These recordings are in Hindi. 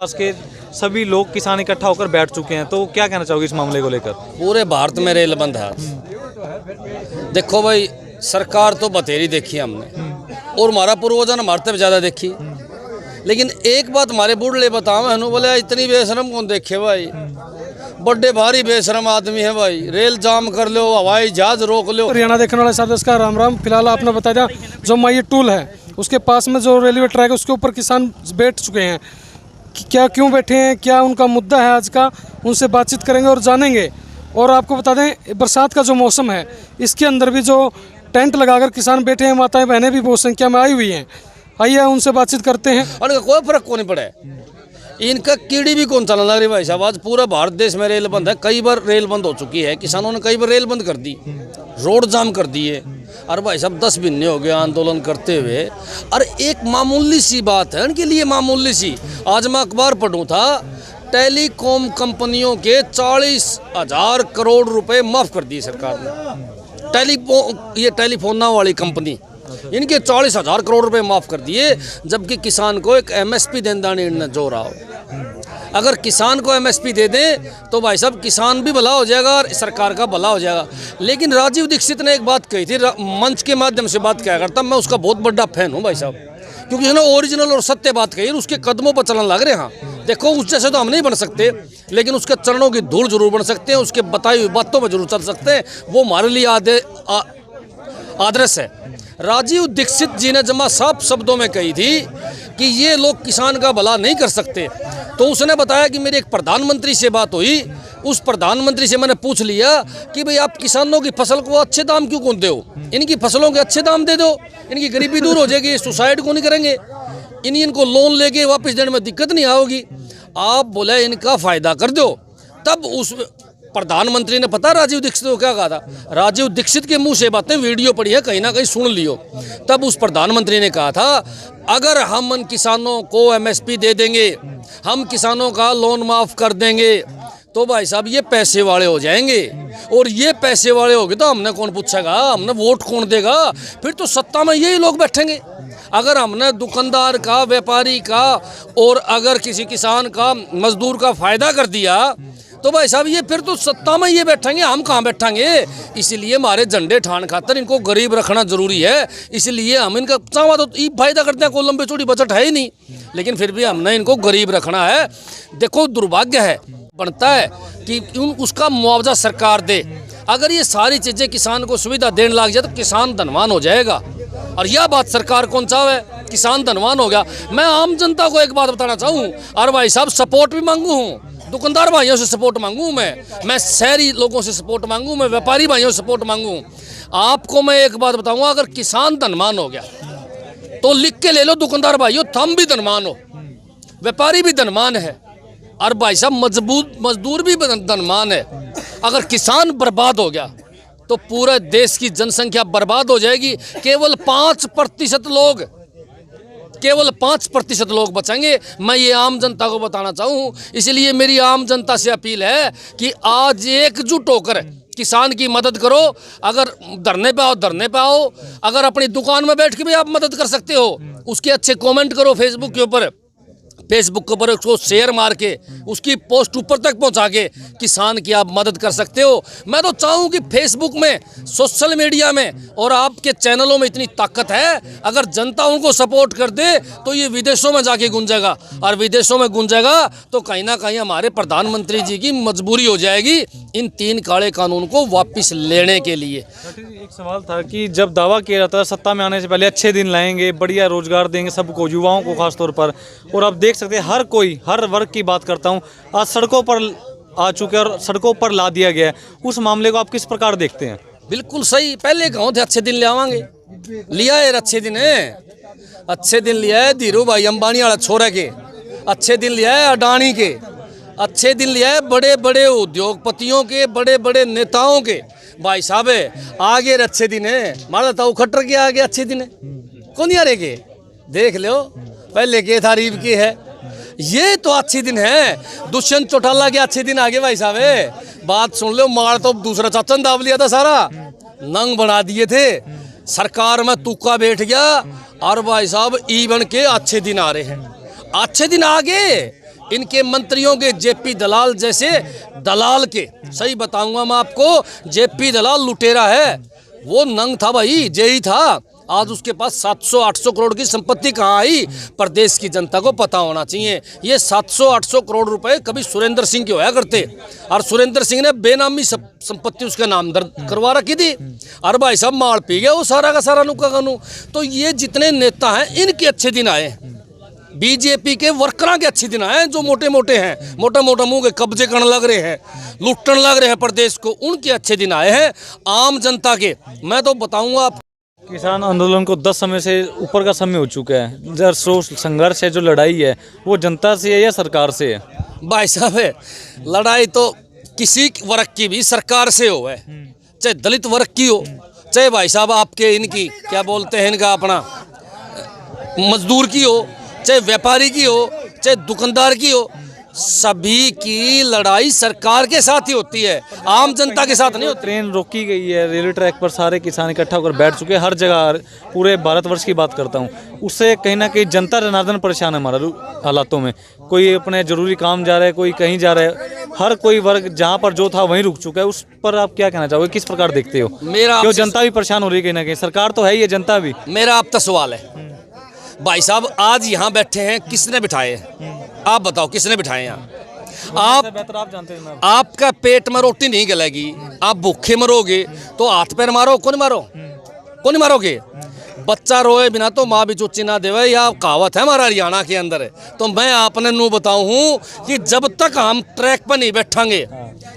पास के सभी लोग किसान इकट्ठा होकर बैठ चुके हैं, तो क्या कहना चाहोगे इस मामले को लेकर? पूरे भारत में रेल बंद है। देखो भाई, सरकार तो बतेरी देखी हमने और हमारा पूर्वजन हमारे तक ज़्यादा देखी, लेकिन एक बात हमारे बूढ़े बताओ हनु बोले इतनी बेशरम कौन देखे भाई। बड़े भारी बेशरम आदमी है भाई। रेल जाम कर लो, हवाई जहाज रोक लो। हरियाणा देखने वाले साथ इसका राम राम। फिलहाल आपने बता दिया जो माई टूल है उसके पास में जो रेलवे ट्रैक है उसके ऊपर किसान बैठ चुके हैं। क्या क्यों बैठे हैं, क्या उनका मुद्दा है आज का, उनसे बातचीत करेंगे और जानेंगे। और आपको बता दें बरसात का जो मौसम है इसके अंदर भी जो टेंट लगाकर किसान बैठे हैं, माताएं बहनें भी बहुत संख्या में आई हुई हैं। आइए उनसे बातचीत करते हैं। और कोई फर्क को नहीं पड़ा है, इनका कीड़ी भी कौन चलने लग रही भाई साहब। आज पूरा भारत देश में रेल बंद है, कई बार रेल बंद हो चुकी है, किसानों ने कई बार रेल बंद कर दी, रोड जाम कर दिए। और भाई साहब 10 महीने हो गए आंदोलन करते हुए। और एक मामूली सी बात है उनके लिए, मामूली सी। आज मैं अखबार पढ़ूँ था, टेलीकॉम कंपनियों के 40,000 करोड़ रुपए माफ़ कर दिए सरकार ने। ये टेलीफोना वाली कंपनी, इनके 40,000 करोड़ रुपए माफ़ कर दिए, जबकि किसान को एक MSP देना निर्णय जो रहा हो। अगर किसान को MSP दे दें तो भाई साहब किसान भी भला हो जाएगा और सरकार का भला हो जाएगा। लेकिन राजीव दीक्षित ने एक बात कही थी, मंच के माध्यम से बात क्या करता, मैं उसका बहुत बड़ा फैन हूँ भाई साहब, क्योंकि उसने ओरिजिनल और सत्य बात कही, उसके कदमों पर चलने लग रहे हैं। देखो उस जैसे तो हम नहीं बन सकते, लेकिन उसके चरणों की धूल जरूर बन सकते हैं, उसके बताई हुई बातों पर जरूर चल सकते हैं। वो हमारे लिए आदर्श है। राजीव दीक्षित जी ने जमा साफ शब्दों में कही थी कि ये लोग किसान का भला नहीं कर सकते। तो उसने बताया कि मेरी एक प्रधानमंत्री से बात हुई, उस प्रधानमंत्री से मैंने पूछ लिया कि भाई आप किसानों की फसल को अच्छे दाम क्यों कौन दो, इनकी फसलों के अच्छे दाम दे दो, इनकी गरीबी दूर हो जाएगी, सुसाइड को नहीं करेंगे, इनको लोन लेके वापस देने में दिक्कत नहीं आओगी, आप बोले इनका फ़ायदा कर दो। तब उस प्रधानमंत्री ने पता राजीव दीक्षित को क्या कहा था? राजीव दीक्षित के मुंह से बातें वीडियो पड़ी है, कहीं ना कहीं सुन लियो। तब उस प्रधानमंत्री ने कहा था अगर हम उन किसानों को MSP दे देंगे, हम किसानों का लोन माफ़ कर देंगे, तो भाई साहब ये पैसे वाले हो जाएंगे। और ये पैसे वाले हो गए तो हमने कौन पूछेगा, हमने वोट कौन देगा? फिर तो सत्ता में यही लोग बैठेंगे। अगर हमने दुकानदार का, व्यापारी का और अगर किसी किसान का, मजदूर का फ़ायदा कर दिया तो भाई साहब ये फिर तो सत्ता में ये बैठेंगे, हम कहाँ बैठेंगे। इसलिए हमारे झंडे ठान खातर इनको गरीब रखना जरूरी है। इसलिए हम इनका चाहवा तो ये फायदा करते हैं, कोई लंबी चौड़ी बजट है ही नहीं, लेकिन फिर भी हमने इनको गरीब रखना है। देखो दुर्भाग्य है, बनता है कि उसका मुआवजा सरकार दे। अगर ये सारी चीज़ें किसान को सुविधा देने लग जाए तो किसान धनवान हो जाएगा, और यह बात सरकार कौन चाहे, किसान धनवान हो गया। मैं आम जनता को एक बात बताना चाहूँ, और भाई साहब सपोर्ट भी मांगू हूँ, दुकानदार भाइयों से सपोर्ट मांगू मैं शहरी लोगों से सपोर्ट मांगू, मैं व्यापारी भाइयों से सपोर्ट मांगू। आपको मैं एक बात बताऊंगा, अगर किसान धनवान हो गया तो लिख के ले लो दुकानदार भाइयों, तुम भी धनवान हो, व्यापारी भी धनवान है, और भाई साहब मजदूर भी धनवान है। अगर किसान बर्बाद हो गया तो पूरे देश की जनसंख्या बर्बाद हो जाएगी। केवल 5% लोग बचेंगे। मैं ये आम जनता को बताना चाहूँ, इसलिए मेरी आम जनता से अपील है कि आज एकजुट होकर किसान की मदद करो। अगर धरने पे आओ, धरने पे आओ। अगर अपनी दुकान में बैठ के भी आप मदद कर सकते हो, उसके अच्छे कमेंट करो फेसबुक के ऊपर, उसको शेयर मार के उसकी पोस्ट ऊपर तक पहुंचा के किसान की आप मदद कर सकते हो। मैं तो चाहूँ कि फेसबुक में, सोशल मीडिया में और आपके चैनलों में इतनी ताकत है, अगर जनता उनको सपोर्ट कर दे तो ये विदेशों में जाके गूंजेगा, और विदेशों में गूंजेगा तो कहीं ना कहीं हमारे प्रधानमंत्री जी की मजबूरी हो जाएगी इन 3 काले कानून को वापस लेने के लिए। एक सवाल था कि जब दावा किया जाता है सत्ता में आने से पहले अच्छे दिन लाएंगे, बढ़िया रोजगार देंगे सबको, युवाओं को खासतौर पर, और अब देख सकते हैं हर वर्ग की बात करता हूँ, आज सड़कों पर आ चुके और सड़कों पर ला दिया गया है। उस मामले को आप किस प्रकार देखते हैं? बिल्कुल सही, पहले कहो थे अच्छे दिन ले आवांगे, लिया है अच्छे दिन है, अच्छे दिन लिया है धीरू भाई अंबानी वाला छोरा के, अच्छे दिन लिया है अडानी के, अच्छे दिन लिया है बड़े बड़े उद्योगपतियों के, बड़े बड़े नेताओं के। भाई साहब आगे अच्छे दिन है, मारा था खट्टर के आगे अच्छे दिन है, कौन यार के देख लो, पहले के तारीफ की है, ये तो अच्छे दिन है। दुष्यंत चौटाला के अच्छे दिन आगे भाई साहब, बात सुन लो, मार तो दूसरा चाचा ने दाब लिया था, सारा नंग बना दिए थे, सरकार में तुक्का बैठ गया, और भाई साहब ई बन के अच्छे दिन आ रहे हैं, अच्छे दिन आगे इनके मंत्रियों के जेपी दलाल जैसे दलाल के, सही बताऊंगा मैं आपको, जेपी दलाल लुटेरा है। वो नंग था भाई, जेई था, आज उसके पास 700-800 करोड़ की संपत्ति कहाँ आई, प्रदेश की जनता को पता होना चाहिए। ये 700-800 करोड़ रुपए कभी सुरेंद्र सिंह के होया करते, और सुरेंद्र सिंह ने बेनामी संपत्ति उसके नाम दर्ज करवा रखी थी, और भाई साहब माल पी गया वो सारा का सारा नुका कानू। तो ये जितने नेता हैं इनके अच्छे दिन आए, बीजेपी के वर्करों के अच्छे दिन आए, जो मोटे मोटे हैं, मोटा मोटा मुंह के कब्जे करने लग रहे हैं, लुटने लग रहे हैं प्रदेश को, उनके अच्छे दिन आए हैं। आम जनता के मैं तो बताऊंगा आप, किसान आंदोलन को 10 समय से ऊपर का समय हो चुका है। जो संघर्ष है, जो लड़ाई है, वो जनता से है या सरकार से है? भाई साहब लड़ाई तो किसी वर्ग की भी सरकार से हो है, चाहे दलित वर्ग की हो, चाहे भाई साहब आपके इनकी क्या बोलते हैं इनका अपना मजदूर की हो, चाहे व्यापारी की हो, चाहे दुकानदार की हो, सभी की लड़ाई सरकार के साथ ही होती है, आम जनता के साथ नहीं होती। ट्रेन रोकी गई है, रेलवे ट्रैक पर सारे किसान इकट्ठा होकर बैठ चुके हैं, हर जगह, पूरे भारतवर्ष की बात करता हूँ। उससे कहीं ना कहीं जनता जनार्दन परेशान है हमारा हालातों में। कोई अपने जरूरी काम जा रहा है, कोई कहीं जा रहा है, हर कोई वर्ग जहाँ पर जो था वहीं रुक चुका है। उस पर आप क्या कहना चाहोगे, किस प्रकार देखते हो? क्यों जनता भी परेशान हो रही है कहीं ना कहीं, सरकार तो है ही है, जनता भी। मेरा आप तक सवाल है भाई साहब, आज यहाँ बैठे हैं, किसने बिठाए हैं? आप बताओ किसने बिठाए यहाँ? आप जानते हैं, आपका पेट में रोटी नहीं गलेगी, आप भूखे मरोगे तो हाथ पैर मारो, कौन मारोगे? बच्चा रोए बिना तो माँ भी चुच्ची ना देवे, या कहावत है हमारा हरियाणा के अंदर। तो मैं आपने नू बताऊं कि जब तक हम ट्रैक पर नहीं बैठांगे,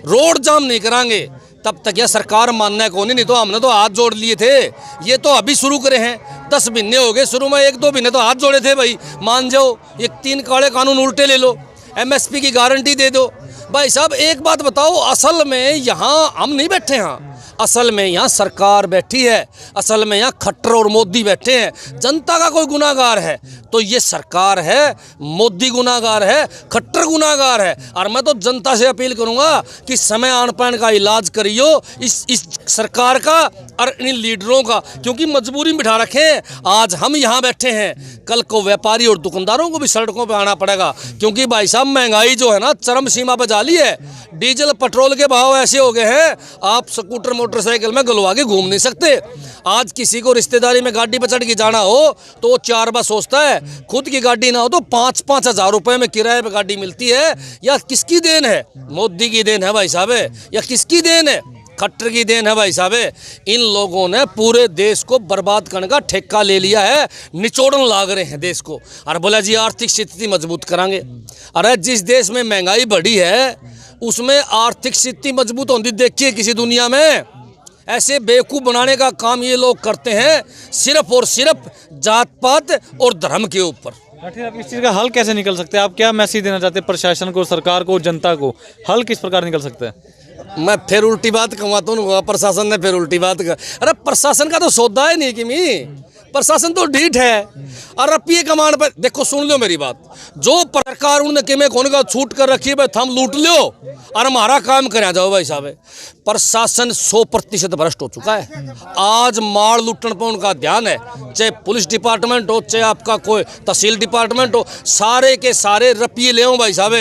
रोड जाम नहीं करांगे, तब तक यह सरकार मानना को नहीं तो हमने तो हाथ जोड़ लिए थे। ये तो अभी शुरू करे हैं, 10 महीने हो गए, शुरू में 1-2 महीने तो हाथ जोड़े थे भाई, मान जाओ। ये 3 काले कानून उल्टे ले लो, MSP की गारंटी दे दो। भाई साहब एक बात बताओ, असल में यहाँ हम नहीं बैठे हैं, असल में यहाँ सरकार बैठी है, असल में यहाँ खट्टर और मोदी बैठे हैं। जनता का कोई गुनाहगार है तो ये सरकार है, मोदी गुनाहगार है, खट्टर गुनाहगार है। और मैं तो जनता से अपील करूंगा कि समय आन पान का इलाज करियो इस सरकार का और इन लीडरों का, क्योंकि मजबूरी में बिठा रखे हैं। आज हम यहाँ बैठे हैं, कल को व्यापारी और दुकानदारों को भी सड़कों पर आना पड़ेगा, क्योंकि भाई साहब महंगाई जो है ना चरम सीमा पर जा ली है। डीजल पेट्रोल के भाव ऐसे हो गए हैं, आप स्कूटर मोटरसाइकिल में गलवा के घूम नहीं सकते। आज किसी को रिश्तेदारी में गाड़ी पर चढ़ के जाना हो तो वो 4 बार सोचता है, खुद की गाड़ी ना हो तो 5-5 हज़ार रुपए में किराए पे गाड़ी मिलती है। या किसकी देन है? मोदी की देन है भाई साहब, या किसकी देन है? खट्टर की देन है भाई साहब। इन लोगों ने पूरे देश को बर्बाद करने का ठेका ले लिया है, निचोड़न लाग रहे हैं देश को, और बोला जी आर्थिक स्थिति मजबूत करांगे। अरे जिस देश में महंगाई बढ़ी है उसमें आर्थिक स्थिति मजबूत होती देखिए किसी दुनिया में? ऐसे बेवकूफ़ बनाने का काम ये लोग करते हैं, सिर्फ और सिर्फ जात पात और धर्म के ऊपर। आप इस चीज़ का हल कैसे निकल सकते हैं? आप क्या मैसेज देना चाहते हैं प्रशासन को, सरकार को, जनता को? हल किस प्रकार निकल सकता है? मैं फिर उल्टी बात कहूँगा तो प्रशासन ने फिर उल्टी बात कर। अरे प्रशासन का तो सौदा है नहीं कि प्रशासन तो ढीठ है। और रुपये कमाने पर देखो, सुन लो मेरी बात, जो सरकार उन्होंने कि मैं कौन का छूट कर रखी है भाई, थम लूट लो और हमारा काम करा जाओ भाई साहब। प्रशासन 100% भ्रष्ट हो चुका है। आज मार लूटने पर उनका ध्यान है, चाहे पुलिस डिपार्टमेंट हो, चाहे आपका कोई तहसील डिपार्टमेंट हो, सारे के सारे रुपये ले भाई साहब।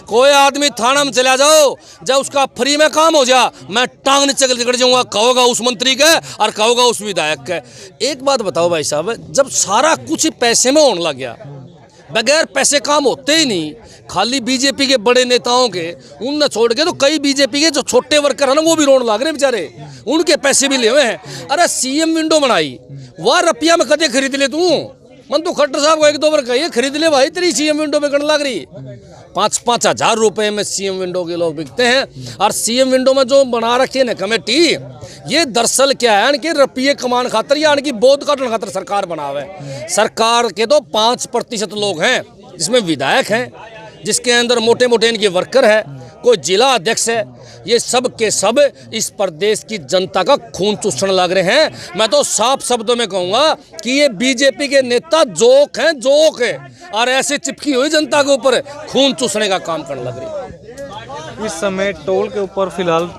कोई आदमी थाना में चला जाओ, जब उसका फ्री में काम हो जा, मैं टांग नीचे चढ़ जाऊंगा, कहोगा उस मंत्री का और कहोगा उस विधायक का। एक बात बताओ भाई साहब, जब सारा कुछ ही पैसे में होने लग गया, बगैर पैसे काम होते ही नहीं, खाली बीजेपी के बड़े नेताओं के उन छोड़ के तो कई बीजेपी के जो छोटे वर्कर है ना वो भी रोने लग रहे बेचारे, उनके पैसे भी ले हुए हैं। अरे सीएम विंडो बनाई, वह रुपया में कदे खरीद ले तू? मन तो खट्टर साहब को 1-2 बार कहिए खरीद ले भाई, तेरी सीएम विंडो में करने लग रही। 5-5 हज़ार रुपए में सीएम विंडो के लोग बिकते हैं। और सीएम विंडो में जो बना रखी है ना कमेटी, ये दरअसल क्या है कि रुपये कमान खातर या कि बोध काटने खातर सरकार बनावे। सरकार के तो 5% लोग हैं, जिसमें विधायक हैं, जिसके अंदर मोटे मोटे इनके वर्कर है, कोई जिला अध्यक्ष है। ये सब के सब इस प्रदेश की जनता का खून चूसने लग रहे हैं। मैं तो साफ शब्दों में कहूँगा कि ये बीजेपी के नेता जोक हैं, और ऐसे चिपकी हुई जनता के ऊपर खून चूसने का काम करने लग रही है। इस समय टोल के ऊपर, फिलहाल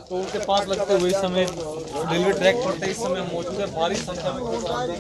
टोल के पास लगते हुए इस समय रेलवे ट्रैक पर इस समय मौजूद है भारी संख्या में।